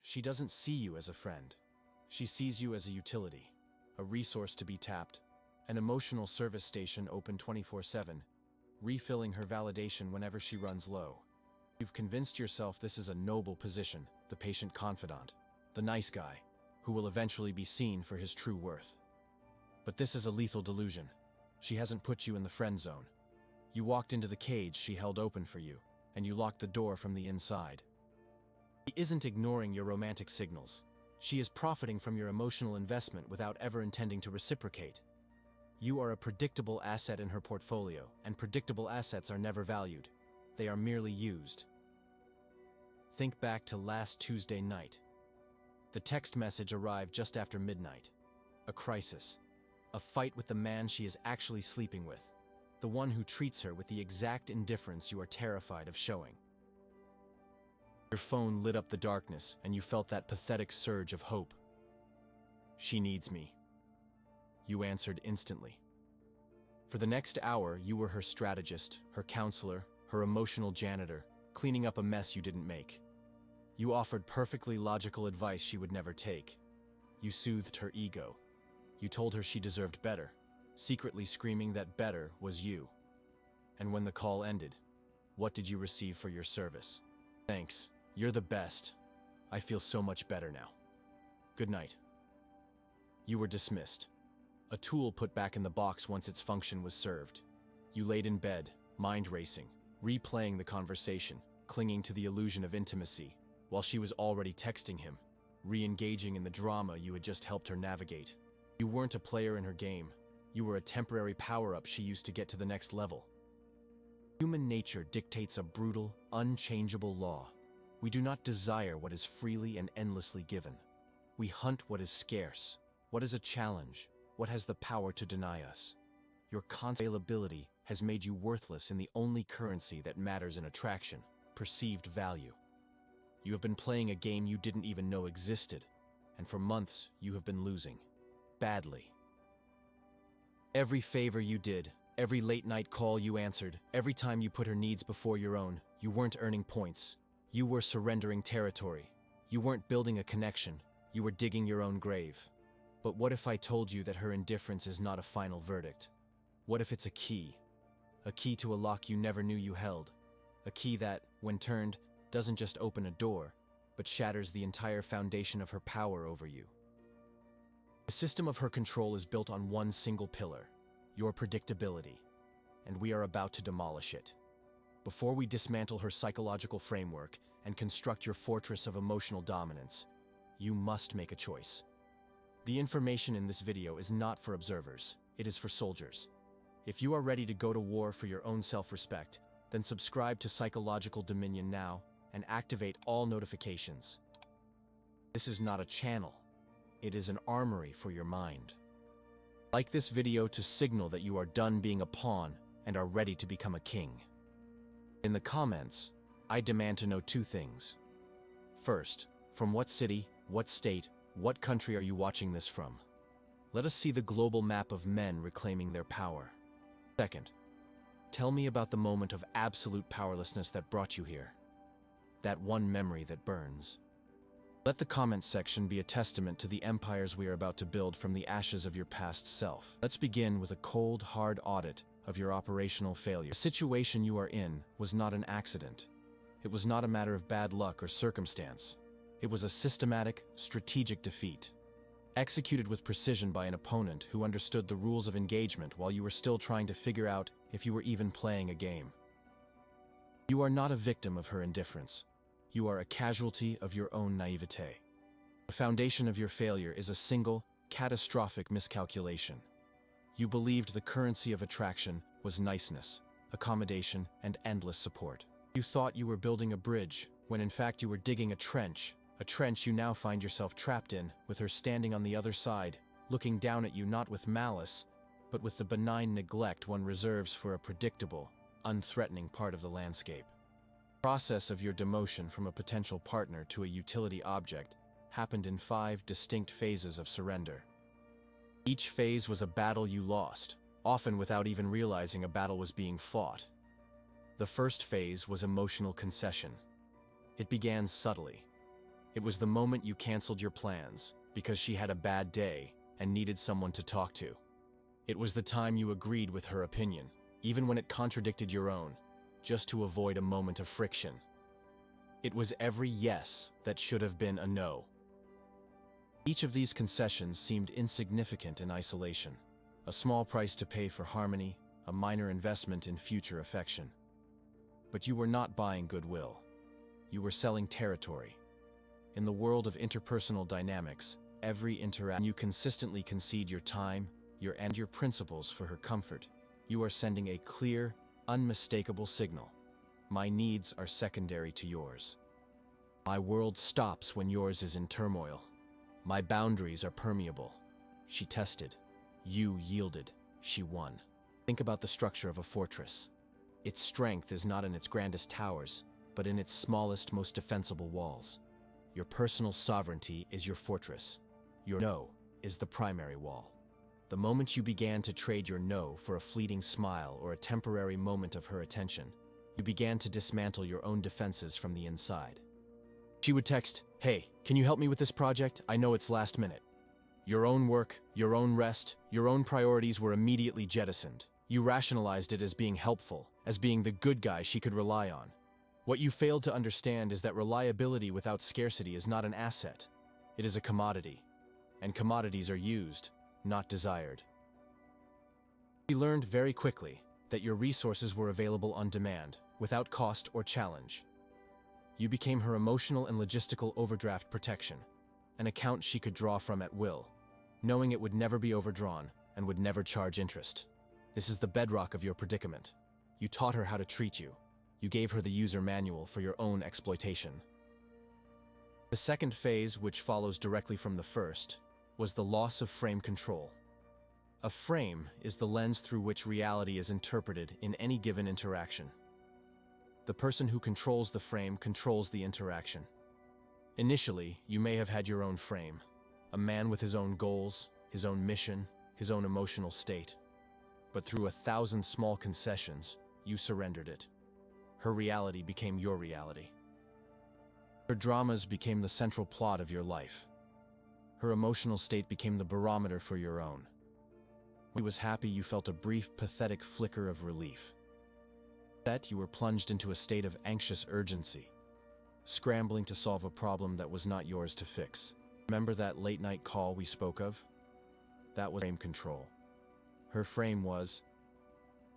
She doesn't see you as a friend. She sees you as a utility, a resource to be tapped, an emotional service station open 24/7, refilling her validation whenever she runs low. You've convinced yourself this is a noble position, the patient confidant, the nice guy, who will eventually be seen for his true worth. But this is a lethal delusion. She hasn't put you in the friend zone. You walked into the cage she held open for you, and you locked the door from the inside. She isn't ignoring your romantic signals. She is profiting from your emotional investment without ever intending to reciprocate. You are a predictable asset in her portfolio, and predictable assets are never valued. They are merely used. Think back to last Tuesday night. The text message arrived just after midnight. A crisis. A fight with the man she is actually sleeping with. The one who treats her with the exact indifference you are terrified of showing. Your phone lit up the darkness, and you felt that pathetic surge of hope. She needs me. You answered instantly. For the next hour, you were her strategist, her counselor, her emotional janitor, cleaning up a mess you didn't make. You offered perfectly logical advice she would never take. You soothed her ego. You told her she deserved better, secretly screaming that better was you. And when the call ended, what did you receive for your service? Thanks. You're the best. I feel so much better now. Good night. You were dismissed. A tool put back in the box once its function was served. You laid in bed, mind racing, replaying the conversation, clinging to the illusion of intimacy, while she was already texting him, re-engaging in the drama you had just helped her navigate. You weren't a player in her game. You were a temporary power-up she used to get to the next level. Human nature dictates a brutal, unchangeable law. We do not desire what is freely and endlessly given. We hunt what is scarce, what is a challenge, what has the power to deny us. Your constant availability has made you worthless in the only currency that matters in attraction, perceived value. You have been playing a game you didn't even know existed, and for months you have been losing. Badly. Every favor you did, every late-night call you answered, every time you put her needs before your own, you weren't earning points. You were surrendering territory. You weren't building a connection. You were digging your own grave. But what if I told you that her indifference is not a final verdict? What if it's a key? A key to a lock you never knew you held. A key that, when turned, doesn't just open a door, but shatters the entire foundation of her power over you. The system of her control is built on one single pillar, your predictability, and we are about to demolish it. Before we dismantle her psychological framework and construct your fortress of emotional dominance, you must make a choice. The information in this video is not for observers, it is for soldiers. If you are ready to go to war for your own self-respect, then subscribe to Psychological Dominion now and activate all notifications. This is not a channel, it is an armory for your mind. Like this video to signal that you are done being a pawn and are ready to become a king. In the comments, I demand to know two things. First, from what city, what state, what country are you watching this from? Let us see the global map of men reclaiming their power. Second, tell me about the moment of absolute powerlessness that brought you here. That one memory that burns. Let the comments section be a testament to the empires we are about to build from the ashes of your past self. Let's begin with a cold, hard audit of your operational failure. The situation you are in was not an accident. It was not a matter of bad luck or circumstance. It was a systematic, strategic defeat, executed with precision by an opponent who understood the rules of engagement while you were still trying to figure out if you were even playing a game. You are not a victim of her indifference. You are a casualty of your own naivete. The foundation of your failure is a single, catastrophic miscalculation. You believed the currency of attraction was niceness, accommodation, and endless support. You thought you were building a bridge, when in fact you were digging a trench you now find yourself trapped in, with her standing on the other side, looking down at you not with malice, but with the benign neglect one reserves for a predictable, unthreatening part of the landscape. The process of your demotion from a potential partner to a utility object happened in 5 distinct phases of surrender. Each phase was a battle you lost, often without even realizing a battle was being fought. The first phase was emotional concession. It began subtly. It was the moment you canceled your plans because she had a bad day and needed someone to talk to. It was the time you agreed with her opinion, even when it contradicted your own, just to avoid a moment of friction. It was every yes that should have been a no. Each of these concessions seemed insignificant in isolation, a small price to pay for harmony, a minor investment in future affection. But you were not buying goodwill. You were selling territory. In the world of interpersonal dynamics, every interaction you consistently concede your time, your principles for her comfort. You are sending a clear, unmistakable signal. My needs are secondary to yours. My world stops when yours is in turmoil. My boundaries are permeable. She tested. You yielded. She won. Think about the structure of a fortress. Its strength is not in its grandest towers, but in its smallest, most defensible walls. Your personal sovereignty is your fortress. Your no is the primary wall. The moment you began to trade your no for a fleeting smile or a temporary moment of her attention, you began to dismantle your own defenses from the inside. She would text, "Hey, can you help me with this project? I know it's last minute." Your own work, your own rest, your own priorities were immediately jettisoned. You rationalized it as being helpful, as being the good guy she could rely on. What you failed to understand is that reliability without scarcity is not an asset. It is a commodity. And commodities are used, not desired. She learned very quickly that your resources were available on demand, without cost or challenge. You became her emotional and logistical overdraft protection, an account she could draw from at will, knowing it would never be overdrawn and would never charge interest. This is the bedrock of your predicament. You taught her how to treat you. You gave her the user manual for your own exploitation. The second phase, which follows directly from the first, was the loss of frame control. A frame is the lens through which reality is interpreted in any given interaction. The person who controls the frame controls the interaction. Initially, you may have had your own frame, a man with his own goals, his own mission, his own emotional state. But through 1,000 small concessions, you surrendered it. Her reality became your reality. Her dramas became the central plot of your life. Her emotional state became the barometer for your own. When he was happy, you felt a brief, pathetic flicker of relief. That you were plunged into a state of anxious urgency, scrambling to solve a problem that was not yours to fix. Remember that late-night call we spoke of? That was frame control. Her frame was,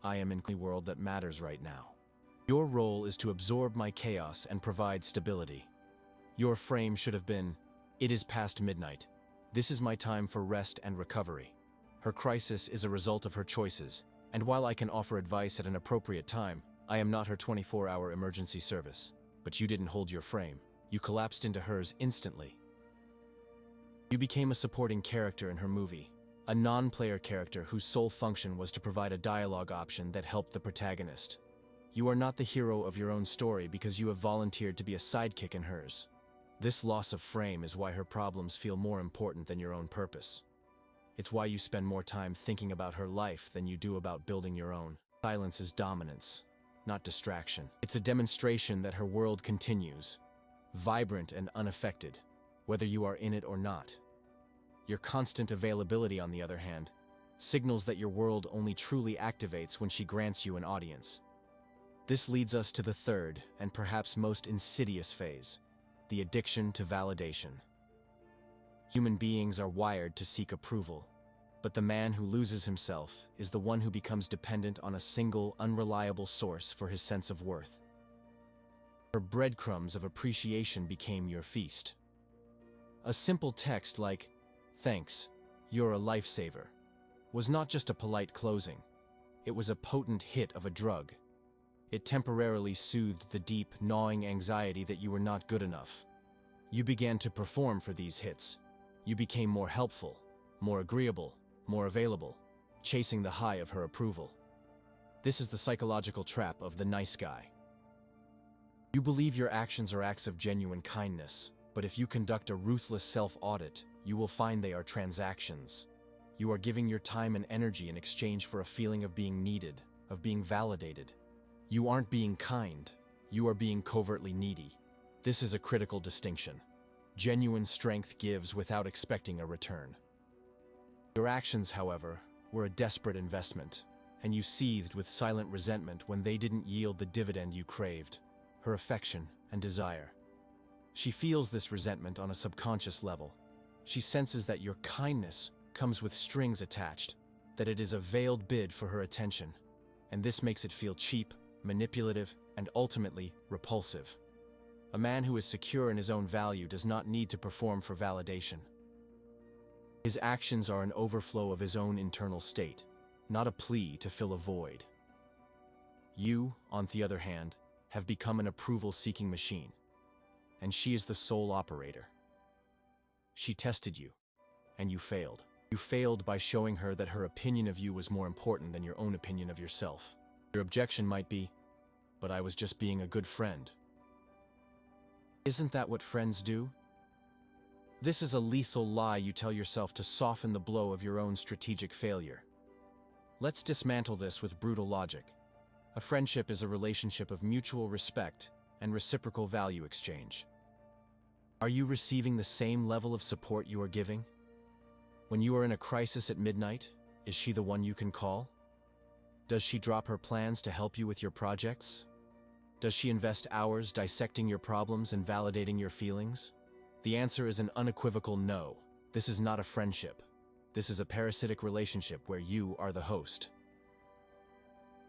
"I am in the world that matters right now. Your role is to absorb my chaos and provide stability." Your frame should have been, "It is past midnight. This is my time for rest and recovery." Her crisis is a result of her choices, and while I can offer advice at an appropriate time, I am not her 24-hour emergency service. But you didn't hold your frame. You collapsed into hers instantly. You became a supporting character in her movie, a non-player character whose sole function was to provide a dialogue option that helped the protagonist. You are not the hero of your own story because you have volunteered to be a sidekick in hers. This loss of frame is why her problems feel more important than your own purpose. It's why you spend more time thinking about her life than you do about building your own. Silence is dominance, not distraction. It's a demonstration that her world continues, vibrant and unaffected, whether you are in it or not. Your constant availability, on the other hand, signals that your world only truly activates when she grants you an audience. This leads us to the third and perhaps most insidious phase, the addiction to validation. Human beings are wired to seek approval, but the man who loses himself is the one who becomes dependent on a single, unreliable source for his sense of worth. Her breadcrumbs of appreciation became your feast. A simple text like, "Thanks, you're a lifesaver," was not just a polite closing. It was a potent hit of a drug. It temporarily soothed the deep, gnawing anxiety that you were not good enough. You began to perform for these hits. You became more helpful, more agreeable, more available, chasing the high of her approval. This is the psychological trap of the nice guy. You believe your actions are acts of genuine kindness, but if you conduct a ruthless self-audit, you will find they are transactions. You are giving your time and energy in exchange for a feeling of being needed, of being validated. You aren't being kind, you are being covertly needy. This is a critical distinction. Genuine strength gives without expecting a return. Your actions, however, were a desperate investment, and you seethed with silent resentment when they didn't yield the dividend you craved, her affection and desire. She feels this resentment on a subconscious level. She senses that your kindness comes with strings attached, that it is a veiled bid for her attention, and this makes it feel cheap, manipulative, and ultimately repulsive. A man who is secure in his own value does not need to perform for validation. His actions are an overflow of his own internal state, not a plea to fill a void. You, on the other hand, have become an approval-seeking machine, and she is the sole operator. She tested you, and you failed. You failed by showing her that her opinion of you was more important than your own opinion of yourself. Your objection might be, "But I was just being a good friend." Isn't that what friends do? This is a lethal lie you tell yourself to soften the blow of your own strategic failure. Let's dismantle this with brutal logic. A friendship is a relationship of mutual respect and reciprocal value exchange. Are you receiving the same level of support you are giving? When you are in a crisis at midnight, is she the one you can call? Does she drop her plans to help you with your projects? Does she invest hours dissecting your problems and validating your feelings? The answer is an unequivocal no. This is not a friendship. This is a parasitic relationship where you are the host.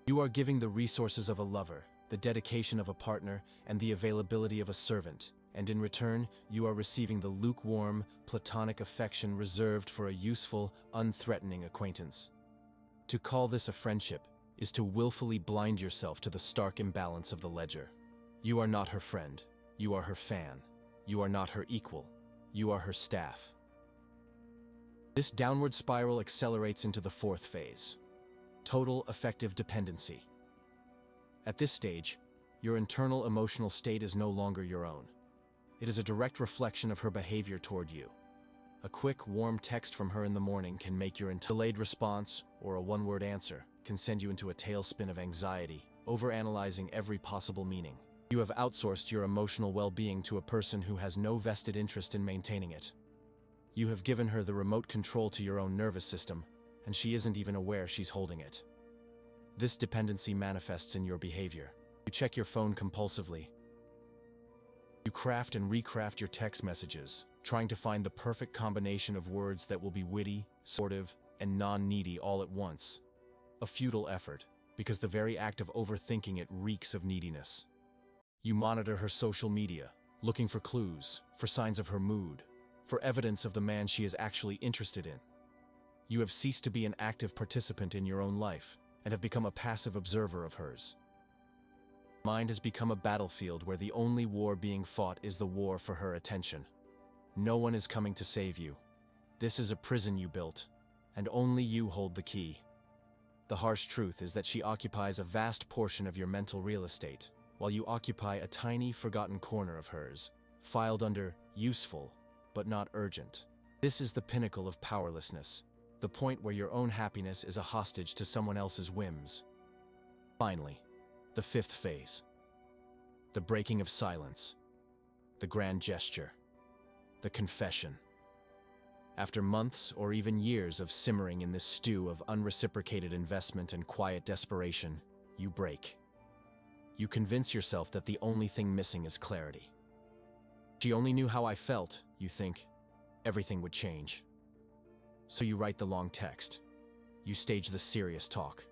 You are giving the resources of a lover, the dedication of a partner, and the availability of a servant, and in return, you are receiving the lukewarm, platonic affection reserved for a useful, unthreatening acquaintance. To call this a friendship is to willfully blind yourself to the stark imbalance of the ledger. You are not her friend. You are her fan. You are not her equal. You are her staff. This downward spiral accelerates into the fourth phase: total affective dependency. At this stage, your internal emotional state is no longer your own. It is a direct reflection of her behavior toward you. A quick, warm text from her in the morning can make your delayed response, or a one-word answer, can send you into a tailspin of anxiety, overanalyzing every possible meaning. You have outsourced your emotional well-being to a person who has no vested interest in maintaining it. You have given her the remote control to your own nervous system, and she isn't even aware she's holding it. This dependency manifests in your behavior. You check your phone compulsively. You craft and recraft your text messages, trying to find the perfect combination of words that will be witty, supportive, and non-needy all at once. A futile effort, because the very act of overthinking it reeks of neediness. You monitor her social media, looking for clues, for signs of her mood, for evidence of the man she is actually interested in. You have ceased to be an active participant in your own life, and have become a passive observer of hers. Mind has become a battlefield where the only war being fought is the war for her attention. No one is coming to save you. This is a prison you built, and only you hold the key. The harsh truth is that she occupies a vast portion of your mental real estate, while you occupy a tiny, forgotten corner of hers, filed under useful, but not urgent. This is the pinnacle of powerlessness, the point where your own happiness is a hostage to someone else's whims. Finally, the fifth phase. The breaking of silence. The grand gesture. The confession. After months or even years of simmering in this stew of unreciprocated investment and quiet desperation, you break. You convince yourself that the only thing missing is clarity. If she only knew how I felt, you think, everything would change. So you write the long text. You stage the serious talk.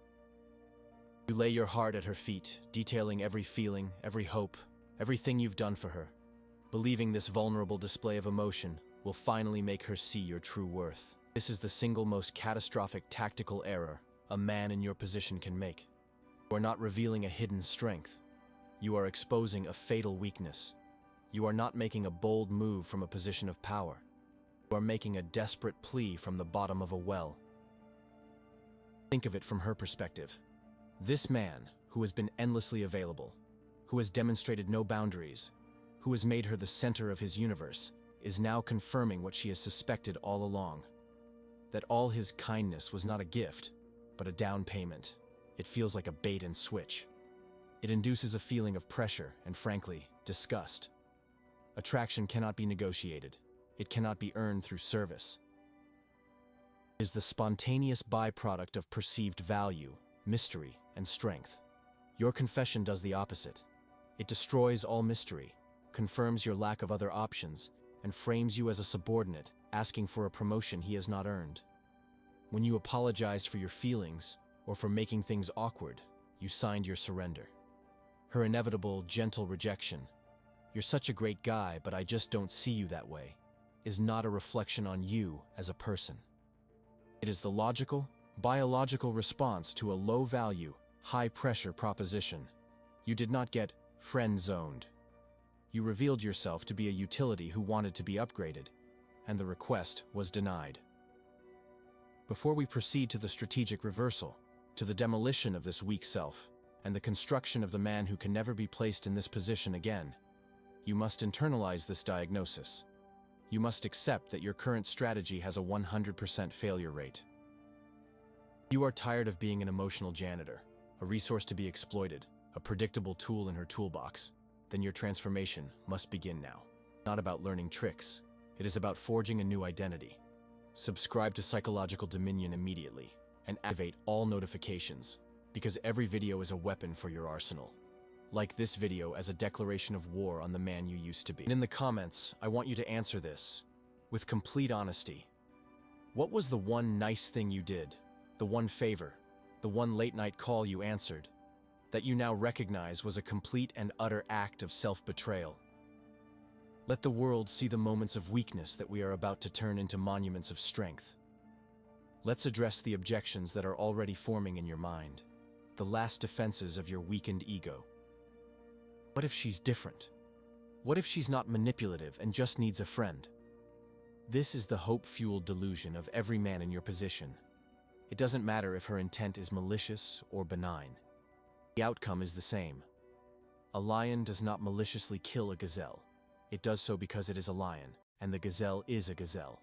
You lay your heart at her feet, detailing every feeling, every hope, everything you've done for her, believing this vulnerable display of emotion will finally make her see your true worth. This is the single most catastrophic tactical error a man in your position can make. You are not revealing a hidden strength. You are exposing a fatal weakness. You are not making a bold move from a position of power. You are making a desperate plea from the bottom of a well. Think of it from her perspective. This man, who has been endlessly available, who has demonstrated no boundaries, who has made her the center of his universe, is now confirming what she has suspected all along. That all his kindness was not a gift, but a down payment. It feels like a bait and switch. It induces a feeling of pressure and, frankly, disgust. Attraction cannot be negotiated. It cannot be earned through service. It is the spontaneous byproduct of perceived value, mystery, and strength. Your confession does the opposite. It destroys all mystery, confirms your lack of other options, and frames you as a subordinate, asking for a promotion he has not earned. When you apologized for your feelings, or for making things awkward, you signed your surrender. Her inevitable, gentle rejection, "You're such a great guy, but I just don't see you that way," is not a reflection on you as a person. It is the logical, biological response to a low-value, high-pressure proposition. You did not get friend-zoned. You revealed yourself to be a utility who wanted to be upgraded, and the request was denied. Before we proceed to the strategic reversal, to the demolition of this weak self, and the construction of the man who can never be placed in this position again, you must internalize this diagnosis. You must accept that your current strategy has a 100% failure rate. You are tired of being an emotional janitor, a resource to be exploited, a predictable tool in her toolbox. Then your transformation must begin now. Not about learning tricks. It is about forging a new identity. Subscribe to Psychological Dominion immediately and activate all notifications, because every video is a weapon for your arsenal. Like this video as a declaration of war on the man you used to be. And in the comments, I want you to answer this with complete honesty. What was the one nice thing you did, the one favor, the one late-night call you answered, that you now recognize was a complete and utter act of self-betrayal? Let the world see the moments of weakness that we are about to turn into monuments of strength. Let's address the objections that are already forming in your mind, the last defenses of your weakened ego. What if she's different? What if she's not manipulative and just needs a friend? This is the hope-fueled delusion of every man in your position. It doesn't matter if her intent is malicious or benign. The outcome is the same. A lion does not maliciously kill a gazelle. It does so because it is a lion, and the gazelle is a gazelle.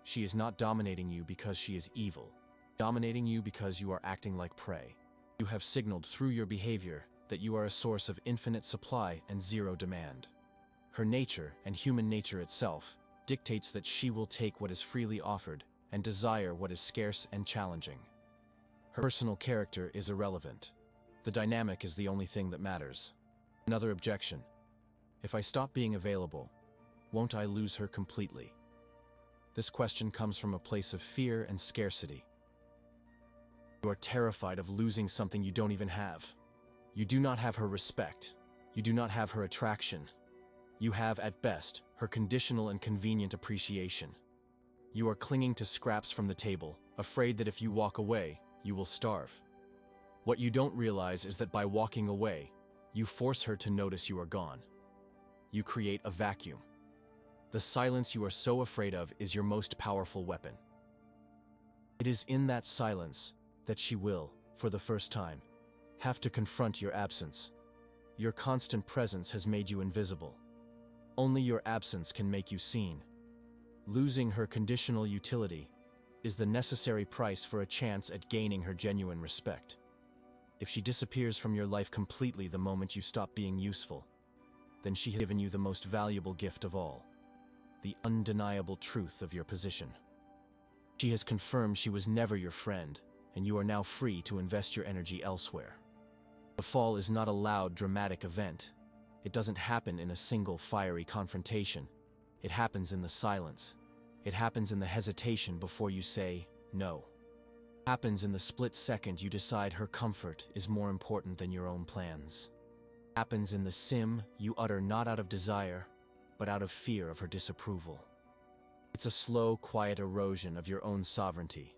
She is not dominating you because she is evil, dominating you because you are acting like prey. You have signaled through your behavior that you are a source of infinite supply and zero demand. Her nature, and human nature itself, dictates that she will take what is freely offered and desire what is scarce and challenging. Her personal character is irrelevant. The dynamic is the only thing that matters. Another objection. If I stop being available, won't I lose her completely? This question comes from a place of fear and scarcity. You are terrified of losing something you don't even have. You do not have her respect. You do not have her attraction. You have, at best, her conditional and convenient appreciation. You are clinging to scraps from the table, afraid that if you walk away, you will starve. What you don't realize is that by walking away, you force her to notice you are gone. You create a vacuum. The silence you are so afraid of is your most powerful weapon. It is in that silence that she will, for the first time, have to confront your absence. Your constant presence has made you invisible. Only your absence can make you seen. Losing her conditional utility is the necessary price for a chance at gaining her genuine respect. If she disappears from your life completely the moment you stop being useful, then she has given you the most valuable gift of all, the undeniable truth of your position. She has confirmed she was never your friend, and you are now free to invest your energy elsewhere. The fall is not a loud, dramatic event. It doesn't happen in a single fiery confrontation. It happens in the silence. It happens in the hesitation before you say no. It happens in the split second you decide her comfort is more important than your own plans. It happens in the sim you utter not out of desire, but out of fear of her disapproval. It's a slow, quiet erosion of your own sovereignty.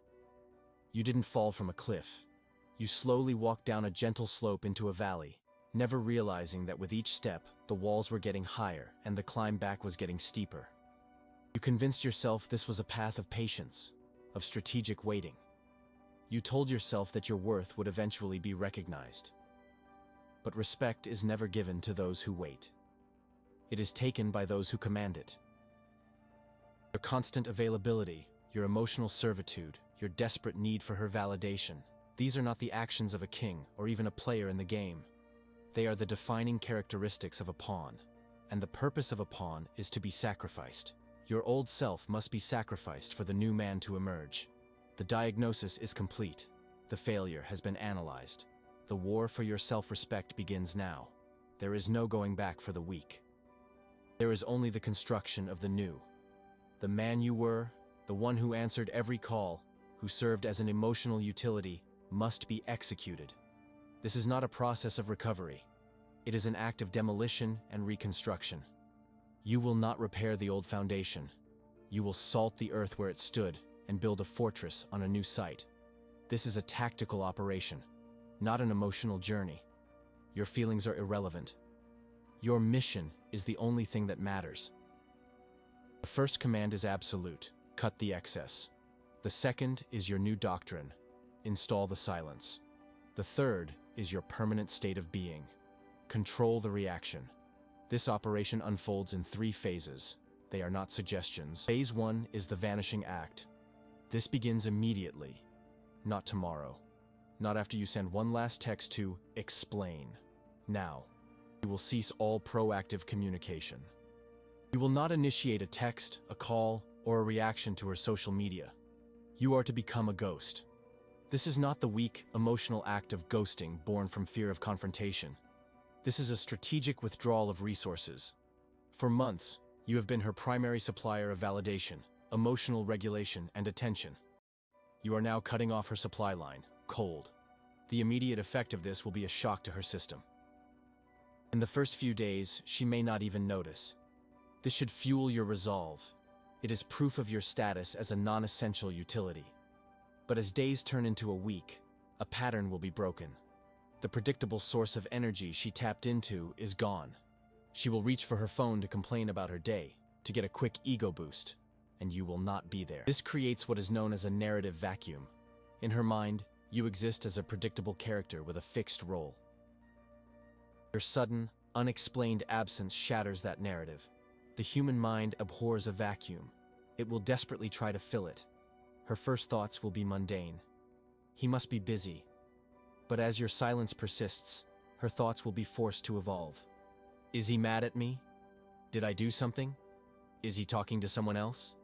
You didn't fall from a cliff. You slowly walked down a gentle slope into a valley, never realizing that with each step, the walls were getting higher and the climb back was getting steeper. You convinced yourself this was a path of patience, of strategic waiting. You told yourself that your worth would eventually be recognized. But respect is never given to those who wait. It is taken by those who command it. Your constant availability, your emotional servitude, your desperate need for her validation, these are not the actions of a king or even a player in the game. They are the defining characteristics of a pawn, and the purpose of a pawn is to be sacrificed. Your old self must be sacrificed for the new man to emerge. The diagnosis is complete. The failure has been analyzed. The war for your self-respect begins now. There is no going back for the weak. There is only the construction of the new. The man you were, the one who answered every call, who served as an emotional utility, must be executed. This is not a process of recovery. It is an act of demolition and reconstruction. You will not repair the old foundation. You will salt the earth where it stood and build a fortress on a new site. This is a tactical operation, not an emotional journey. Your feelings are irrelevant. Your mission is the only thing that matters. The first command is absolute: cut the excess. The second is your new doctrine: install the silence. The third is your permanent state of being: control the reaction. This operation unfolds in 3 phases. They are not suggestions. Phase 1 is the vanishing act. This begins immediately, not tomorrow, not after you send one last text to explain. Now, you will cease all proactive communication. You will not initiate a text, a call, or a reaction to her social media. You are to become a ghost. This is not the weak, emotional act of ghosting born from fear of confrontation. This is a strategic withdrawal of resources. For months, you have been her primary supplier of validation, emotional regulation, and attention. You are now cutting off her supply line, cold. The immediate effect of this will be a shock to her system. In the first few days, she may not even notice. This should fuel your resolve. It is proof of your status as a non-essential utility. But as days turn into a week, a pattern will be broken. The predictable source of energy she tapped into is gone. She will reach for her phone to complain about her day, to get a quick ego boost, and you will not be there. This creates what is known as a narrative vacuum. In her mind, you exist as a predictable character with a fixed role. Your sudden, unexplained absence shatters that narrative. The human mind abhors a vacuum. It will desperately try to fill it. Her first thoughts will be mundane. He must be busy. But as your silence persists, her thoughts will be forced to evolve. Is he mad at me? Did I do something? Is he talking to someone else?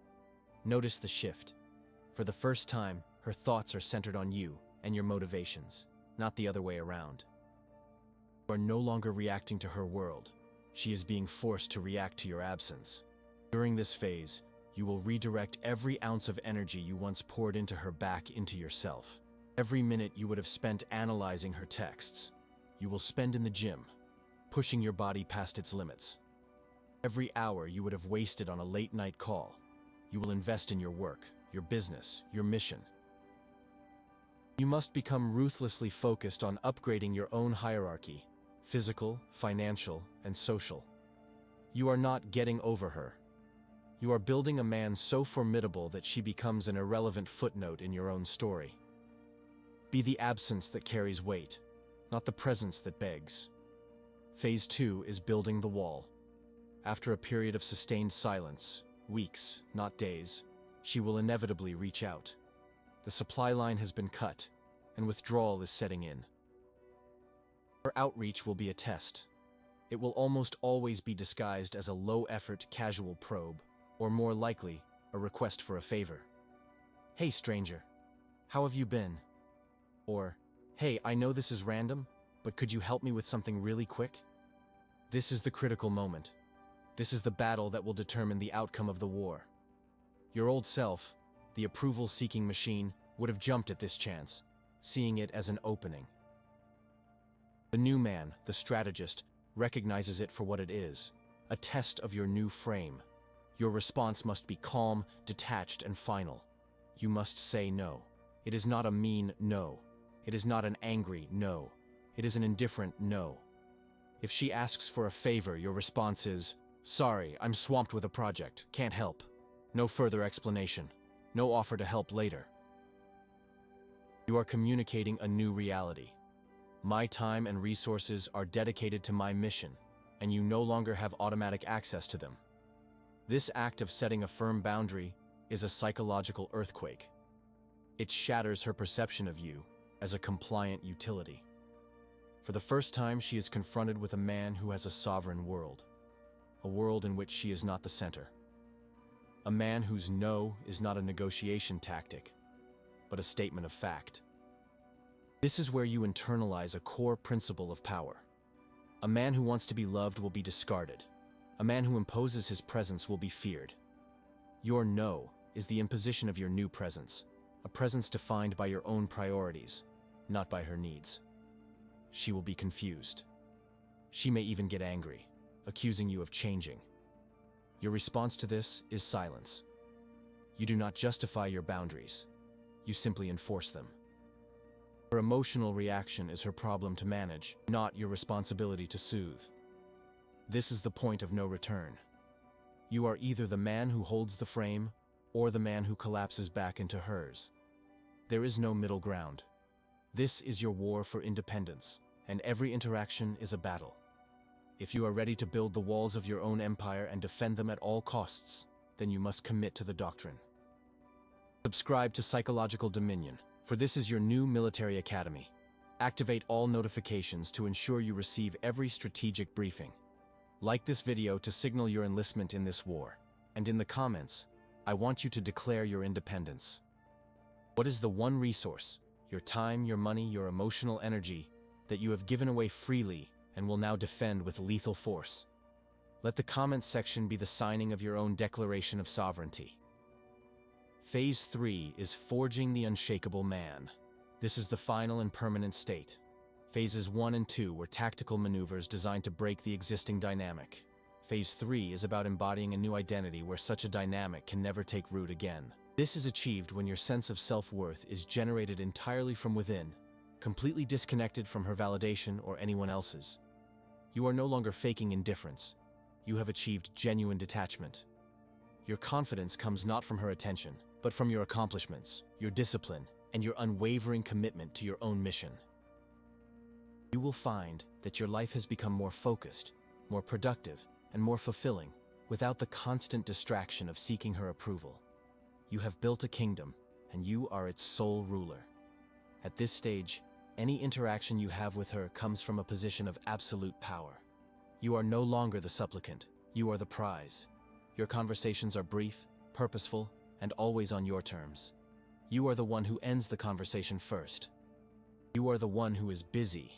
Notice the shift. For the first time, her thoughts are centered on you and your motivations, not the other way around. You are no longer reacting to her world. She is being forced to react to your absence. During this phase, you will redirect every ounce of energy you once poured into her back into yourself. Every minute you would have spent analyzing her texts, you will spend in the gym, pushing your body past its limits. Every hour you would have wasted on a late-night call, you will invest in your work, your business, your mission. You must become ruthlessly focused on upgrading your own hierarchy: physical, financial, and social. You are not getting over her. You are building a man so formidable that she becomes an irrelevant footnote in your own story. Be the absence that carries weight, not the presence that begs. Phase 2 is building the wall. After a period of sustained silence, weeks, not days, she will inevitably reach out. The supply line has been cut, and withdrawal is setting in. Her outreach will be a test. It will almost always be disguised as a low-effort, casual probe, or more likely, a request for a favor. "Hey, stranger, how have you been?" Or, "Hey, I know this is random, but could you help me with something really quick?" This is the critical moment. This is the battle that will determine the outcome of the war. Your old self, the approval-seeking machine, would have jumped at this chance, seeing it as an opening. The new man, the strategist, recognizes it for what it is, a test of your new frame. Your response must be calm, detached, and final. You must say no. It is not a mean no. It is not an angry no. It is an indifferent no. If she asks for a favor, your response is, "Sorry, I'm swamped with a project, can't help." No further explanation. No offer to help later. You are communicating a new reality. My time and resources are dedicated to my mission, and you no longer have automatic access to them. This act of setting a firm boundary is a psychological earthquake. It shatters her perception of you as a compliant utility. For the first time, she is confronted with a man who has a sovereign world. a world in which she is not the center. A man whose no is not a negotiation tactic, but a statement of fact. This is where you internalize a core principle of power. A man who wants to be loved will be discarded. A man who imposes his presence will be feared. Your no is the imposition of your new presence, a presence defined by your own priorities, not by her needs. She will be confused. She may even get angry, accusing you of changing. Your response to this is silence. You do not justify your boundaries. You simply enforce them. Her emotional reaction is her problem to manage, not your responsibility to soothe. This is the point of no return. You are either the man who holds the frame or the man who collapses back into hers. There is no middle ground. This is your war for independence, and every interaction is a battle. If you are ready to build the walls of your own empire and defend them at all costs, then you must commit to the doctrine. Subscribe to Psychological Dominion, for this is your new military academy. Activate all notifications to ensure you receive every strategic briefing. Like this video to signal your enlistment in this war. And in the comments, I want you to declare your independence. What is the one resource, your time, your money, your emotional energy, that you have given away freely and will now defend with lethal force? Let the comments section be the signing of your own declaration of sovereignty. Phase 3 is forging the unshakable man. This is the final and permanent state. Phases 1 and 2 were tactical maneuvers designed to break the existing dynamic. Phase 3 is about embodying a new identity where such a dynamic can never take root again. This is achieved when your sense of self-worth is generated entirely from within, completely disconnected from her validation or anyone else's. You are no longer faking indifference. You have achieved genuine detachment. Your confidence comes not from her attention, but from your accomplishments, your discipline, and your unwavering commitment to your own mission. You will find that your life has become more focused, more productive, and more fulfilling, without the constant distraction of seeking her approval. You have built a kingdom, and you are its sole ruler. At this stage, any interaction you have with her comes from a position of absolute power. You are no longer the supplicant, you are the prize. Your conversations are brief, purposeful, and always on your terms. You are the one who ends the conversation first. You are the one who is busy.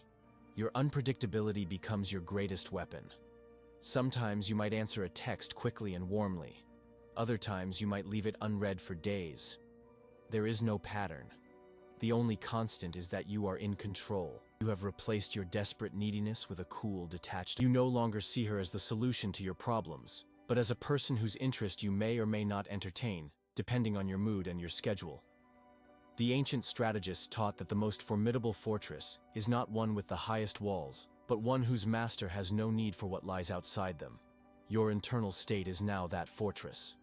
Your unpredictability becomes your greatest weapon. Sometimes you might answer a text quickly and warmly. Other times you might leave it unread for days. There is no pattern. The only constant is that you are in control. You have replaced your desperate neediness with a cool, detached. You no longer see her as the solution to your problems, but as a person whose interest you may or may not entertain, depending on your mood and your schedule. The ancient strategists taught that the most formidable fortress is not one with the highest walls, but one whose master has no need for what lies outside them. Your internal state is now that fortress.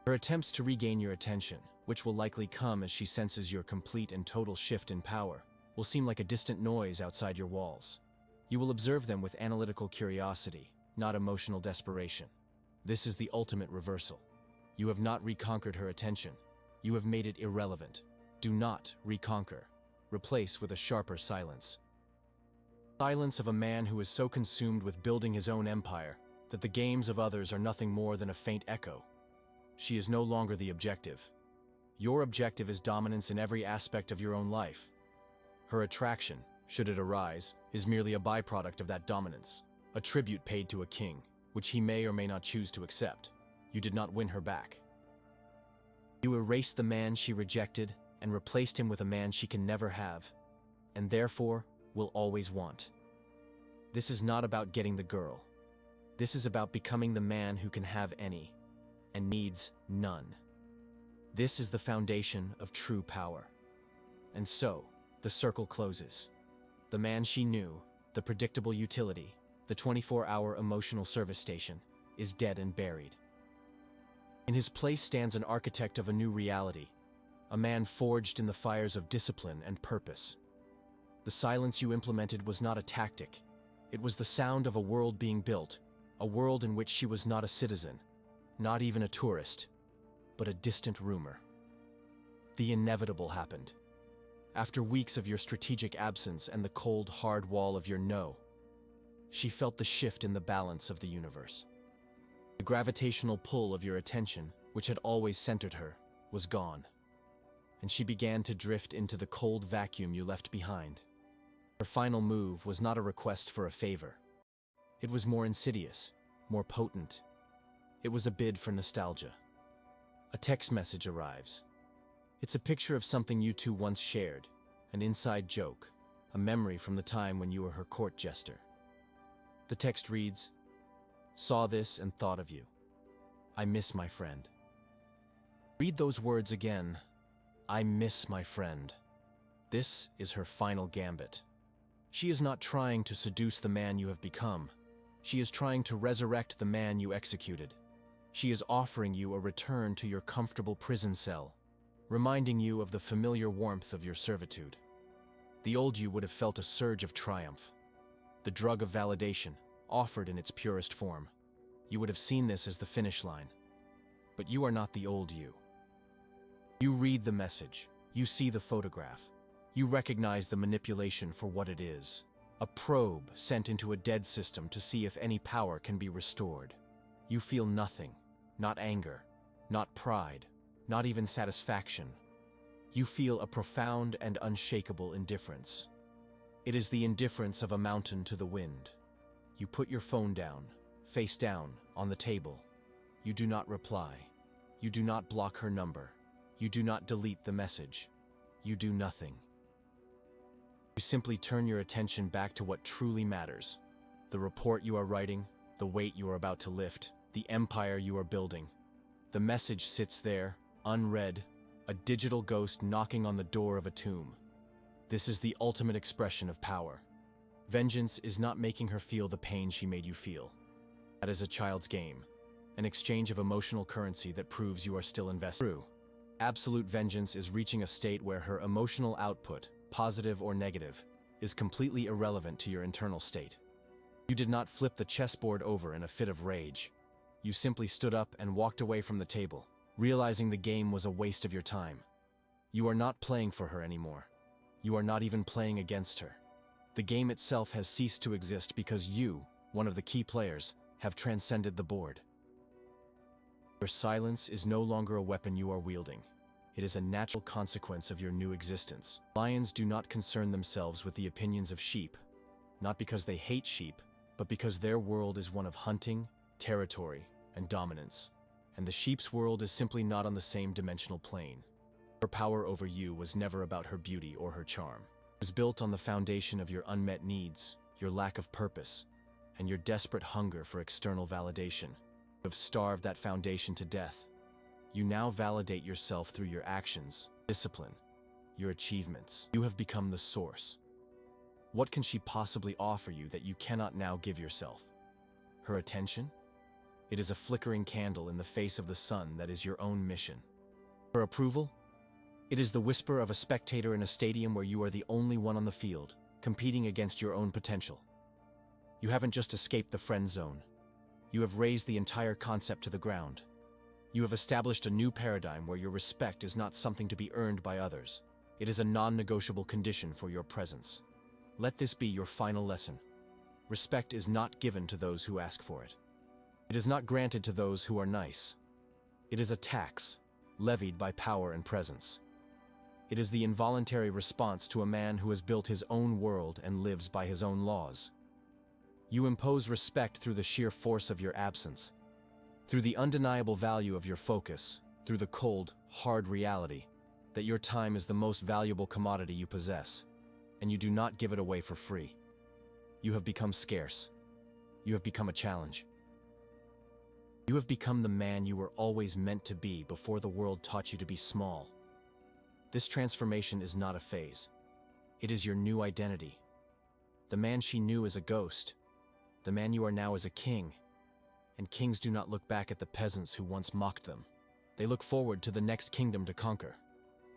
Her attempts to regain your attention, which will likely come as she senses your complete and total shift in power, will seem like a distant noise outside your walls. You will observe them with analytical curiosity, not emotional desperation. This is the ultimate reversal. You have not reconquered her attention. You have made it irrelevant. Do not reconquer. Replace with a sharper silence. Silence of a man who is so consumed with building his own empire that the games of others are nothing more than a faint echo. She is no longer the objective. Your objective is dominance in every aspect of your own life. Her attraction, should it arise, is merely a byproduct of that dominance, a tribute paid to a king, which he may or may not choose to accept. You did not win her back. You erased the man she rejected and replaced him with a man she can never have, and therefore will always want. This is not about getting the girl. This is about becoming the man who can have any, and needs none. This is the foundation of true power. And so, the circle closes. The man she knew, the predictable utility, the 24-hour emotional service station, is dead and buried. In his place stands an architect of a new reality, a man forged in the fires of discipline and purpose. The silence you implemented was not a tactic. It was the sound of a world being built, a world in which she was not a citizen, not even a tourist, but a distant rumor. The inevitable happened. After weeks of your strategic absence and the cold, hard wall of your no, She felt the shift in the balance of the universe. The gravitational pull of your attention, which had always centered her, was gone, and she began to drift into the cold vacuum you left behind. Her final move was not a request for a favor. It was more insidious, more potent. It was a bid for nostalgia. A text message arrives. It's a picture of something you two once shared, an inside joke, a memory from the time when you were her court jester. The text reads, "Saw this and thought of you. I miss my friend." Read those words again. I miss my friend. This is her final gambit. She is not trying to seduce the man you have become. She is trying to resurrect the man you executed. She is offering you a return to your comfortable prison cell, reminding you of the familiar warmth of your servitude. The old you would have felt a surge of triumph. The drug of validation, offered in its purest form. You would have seen this as the finish line. But you are not the old you. You read the message. You see the photograph. You recognize the manipulation for what it is. A probe sent into a dead system to see if any power can be restored. You feel nothing, not anger, not pride, not even satisfaction. You feel a profound and unshakable indifference. It is the indifference of a mountain to the wind. You put your phone down, face down, on the table. You do not reply. You do not block her number. You do not delete the message. You do nothing. You simply turn your attention back to what truly matters. The report you are writing, the weight you are about to lift, the empire you are building. The message sits there, unread, a digital ghost knocking on the door of a tomb. This is the ultimate expression of power. Vengeance is not making her feel the pain she made you feel. That is a child's game, an exchange of emotional currency that proves you are still invested. True. Absolute vengeance is reaching a state where her emotional output, positive or negative, is completely irrelevant to your internal state. You did not flip the chessboard over in a fit of rage. You simply stood up and walked away from the table, realizing the game was a waste of your time. You are not playing for her anymore. You are not even playing against her. The game itself has ceased to exist because you, one of the key players, have transcended the board. Your silence is no longer a weapon you are wielding. It is a natural consequence of your new existence. Lions do not concern themselves with the opinions of sheep, not because they hate sheep, but because their world is one of hunting, territory, and dominance, and the sheep's world is simply not on the same dimensional plane. Her power over you was never about her beauty or her charm. It was built on the foundation of your unmet needs, your lack of purpose, and your desperate hunger for external validation. You have starved that foundation to death. You now validate yourself through your actions, discipline, your achievements. You have become the source. What can she possibly offer you that you cannot now give yourself? Her attention? It is a flickering candle in the face of the sun that is your own mission. Her approval? It is the whisper of a spectator in a stadium where you are the only one on the field, competing against your own potential. You haven't just escaped the friend zone. You have razed the entire concept to the ground. You have established a new paradigm where your respect is not something to be earned by others. It is a non-negotiable condition for your presence. Let this be your final lesson. Respect is not given to those who ask for it. It is not granted to those who are nice. It is a tax, levied by power and presence. It is the involuntary response to a man who has built his own world and lives by his own laws. You impose respect through the sheer force of your absence, through the undeniable value of your focus, through the cold, hard reality that your time is the most valuable commodity you possess, and you do not give it away for free. You have become scarce. You have become a challenge. You have become the man you were always meant to be before the world taught you to be small. This transformation is not a phase. It is your new identity. The man she knew as a ghost. The man you are now as a king. And kings do not look back at the peasants who once mocked them. They look forward to the next kingdom to conquer.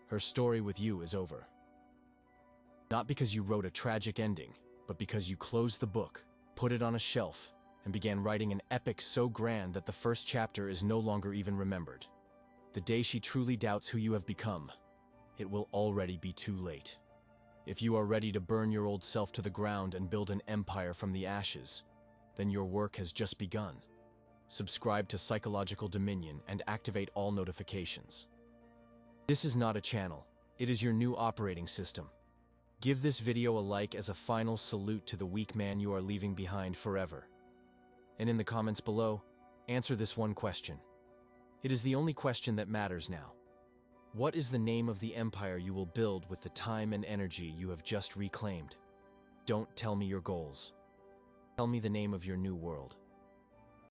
Her story with you is over. Not because you wrote a tragic ending, but because you closed the book, put it on a shelf, and began writing an epic so grand that the first chapter is no longer even remembered. The day she truly doubts who you have become, it will already be too late. If you are ready to burn your old self to the ground and build an empire from the ashes, then your work has just begun. Subscribe to Psychological Dominion and activate all notifications. This is not a channel, it is your new operating system. Give this video a like as a final salute to the weak man you are leaving behind forever. And in the comments below, answer this one question. It is the only question that matters now. What is the name of the empire you will build with the time and energy you have just reclaimed? Don't tell me your goals. Tell me the name of your new world.